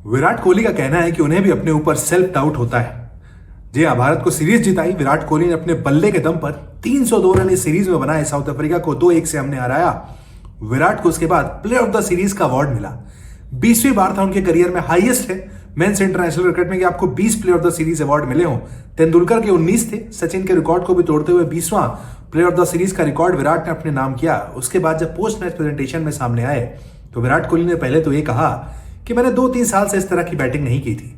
विराट कोहली का कहना है कि उन्हें भी अपने ऊपर सेल्फ डाउट होता है। जी हाँ, भारत को सीरीज जिताई विराट कोहली ने अपने बल्ले के दम पर 302 रन इस सीरीज में बनाए। साउथ अफ्रीका को 2-1 से हमने हराया। विराट को उसके बाद प्लेयर ऑफ द सीरीज का अवार्ड मिला। 20वीं बार था उनके करियर में, हाईएस्ट है मेंस इंटरनेशनल क्रिकेट में कि आपको 20 player of the series award मिले हों। तेंदुलकर के 19 थे। सचिन के रिकॉर्ड को भी तोड़ते हुए 20वां प्लेयर ऑफ द सीरीज का रिकॉर्ड विराट ने अपने नाम किया। उसके बाद जब पोस्ट मैच प्रेजेंटेशन में सामने आए तो विराट कोहली ने पहले तो ये कहा कि मैंने 2-3 साल से इस तरह की बैटिंग नहीं की थी।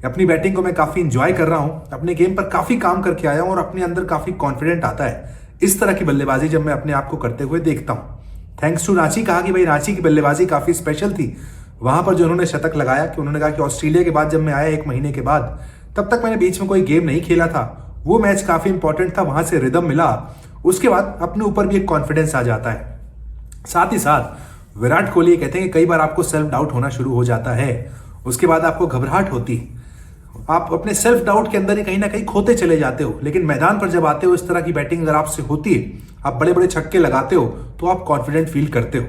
अपनी बैटिंग को मैं काफी इंजॉय कर रहा हूं, अपने गेम पर काफी काम करके आया हूं और अपने अंदर काफी कॉन्फिडेंट आता है इस तरह की बल्लेबाजी जब मैं अपने आप को करते हुए देखता हूं। थैंक्स टू रांची, कहा कि भाई रांची की बल्लेबाजी काफी स्पेशल थी। वहां पर जो उन्होंने शतक लगाया कि उन्होंने कहा कि ऑस्ट्रेलिया के बाद जब मैं आया 1 महीने के बाद, तब तक मैंने बीच में कोई गेम नहीं खेला था। वो मैच काफी इंपॉर्टेंट था, वहां से रिदम मिला। उसके बाद अपने ऊपर भी एक कॉन्फिडेंस आ जाता है। साथ ही साथ विराट कोहली कहते हैं कि कई बार आपको सेल्फ डाउट होना शुरू हो जाता है, उसके बाद आपको घबराहट होती है, आप अपने सेल्फ डाउट के अंदर ही कहीं ना कहीं खोते चले जाते हो। लेकिन मैदान पर जब आते हो, इस तरह की बैटिंग अगर आपसे होती है, आप बड़े बड़े छक्के लगाते हो, तो आप कॉन्फिडेंट फील करते हो।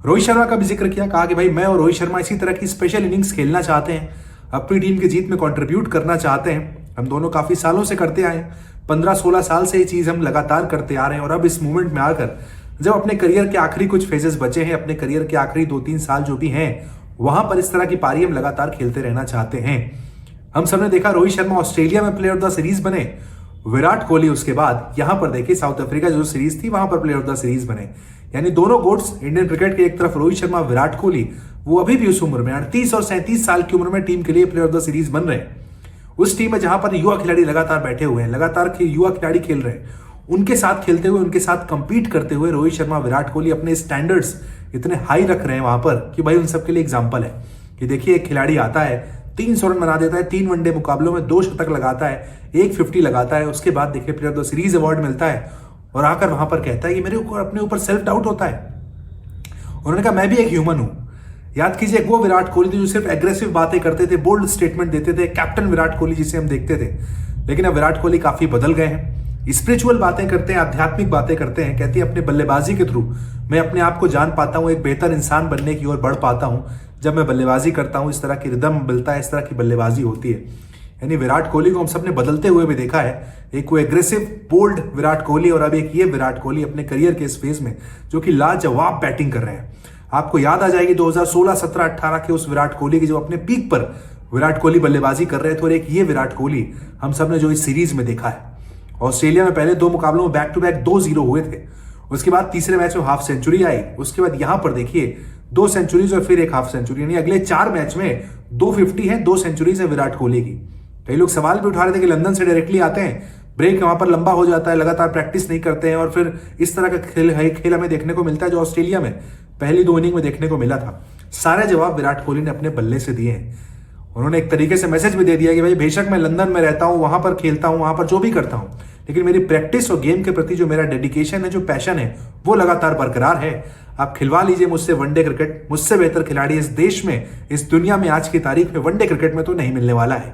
रोहित शर्मा का भी जिक्र किया, कहा कि भाई मैं और रोहित शर्मा इसी तरह की स्पेशल इनिंग्स खेलना चाहते हैं, अपनी टीम की जीत में कंट्रीब्यूट करना चाहते हैं। हम दोनों काफी सालों से करते आए, 15-16 साल से ये चीज हम लगातार करते आ रहे हैं और अब इस मूवमेंट में आकर जब अपने करियर के आखिरी कुछ फेजेस बचे हैं, अपने करियर के आखिरी 2-3 साल जो भी हैं, वहां पर इस तरह की पारी हम लगातार खेलते रहना चाहते हैं। हम सबने देखा रोहित शर्मा ऑस्ट्रेलिया में प्लेयर ऑफ द सीरीज बने, विराट कोहली उसके बाद यहां पर देखिए साउथ अफ्रीका जो सीरीज थी वहां पर प्लेयर ऑफ द सीरीज बने। यानी दोनों गोट्स इंडियन क्रिकेट के, एक तरफ रोहित शर्मा, विराट कोहली, वो अभी भी उस उम्र में 38 और 37 साल की उम्र में टीम के लिए प्लेयर ऑफ द सीरीज बन रहे हैं। उस टीम में जहां पर युवा खिलाड़ी लगातार बैठे हुए हैं, लगातार युवा खिलाड़ी खेल रहे हैं, उनके साथ खेलते हुए, उनके साथ कंपीट करते हुए रोहित शर्मा, विराट कोहली अपने स्टैंडर्ड्स इतने हाई रख रहे हैं वहां पर कि भाई उन सबके लिए एग्जांपल है कि देखिए एक खिलाड़ी आता है, 300 रन बना देता है, 3 वनडे मुकाबलों में 2 शतक लगाता है, 150 लगाता है, उसके बाद देखिए player of the series award मिलता है और आकर वहां पर कहता है कि मेरे ऊपर अपने ऊपर सेल्फ डाउट होता है। उन्होंने कहा मैं भी एक ह्यूमन हूं। याद कीजिए वो विराट कोहली थे जो सिर्फ एग्रेसिव बातें करते थे, बोल्ड स्टेटमेंट देते थे, कैप्टन विराट कोहली जिसे हम देखते थे। लेकिन अब विराट कोहली काफी बदल गए हैं, स्पिरिचुअल बातें करते हैं, आध्यात्मिक बातें करते हैं। कहती है अपने बल्लेबाजी के थ्रू मैं अपने आप को जान पाता हूं, एक बेहतर इंसान बनने की ओर बढ़ पाता हूं। जब मैं बल्लेबाजी करता हूं, इस तरह की रिदम मिलता है, इस तरह की बल्लेबाजी होती है। यानी विराट कोहली को हम सब ने बदलते हुए भी देखा है, एक वो एग्रेसिव बोल्ड विराट कोहली और अब एक ये विराट कोहली अपने करियर के इस फेज में जो कि लाजवाब बैटिंग कर रहे हैं। आपको याद आ जाएगी 2016, 17, 18 के उस विराट कोहली की जो अपने पीक पर विराट कोहली बल्लेबाजी कर रहे थे, और एक ये विराट कोहली हम सब ने जो इस सीरीज में देखा है। ऑस्ट्रेलिया में पहले 2 मुकाबलों में बैक टू बैक 2-0 हुए थे, उसके बाद तीसरे मैच में हाफ सेंचुरी आई, उसके बाद यहां पर देखिए 2 सेंचुरीज और फिर एक हाफ सेंचुरी, यानी अगले 4 मैच में 250 है, 2 सेंचुरीज है विराट कोहली की। कई लोग सवाल भी उठा रहे थे कि लंदन से डायरेक्टली आते हैं, ब्रेक वहां पर लंबा हो जाता है, लगातार प्रैक्टिस नहीं करते हैं और फिर इस तरह का खेल हमें देखने को मिलता है जो ऑस्ट्रेलिया में पहली 2 इनिंग में देखने को मिला था। सारे जवाब विराट कोहली ने अपने बल्ले से दिए हैं। उन्होंने एक तरीके से मैसेज भी दे दिया कि भाई बेशक मैं लंदन में रहता हूं, वहां पर खेलता हूं, वहां पर जो भी करता हूं, लेकिन मेरी प्रैक्टिस और गेम के प्रति जो मेरा डेडिकेशन है, जो पैशन है, वो लगातार बरकरार है। आप खिलवा लीजिए मुझसे वनडे क्रिकेट, मुझसे बेहतर खिलाड़ी इस देश में, इस दुनिया में आज की तारीख में वनडे क्रिकेट में तो नहीं मिलने वाला है।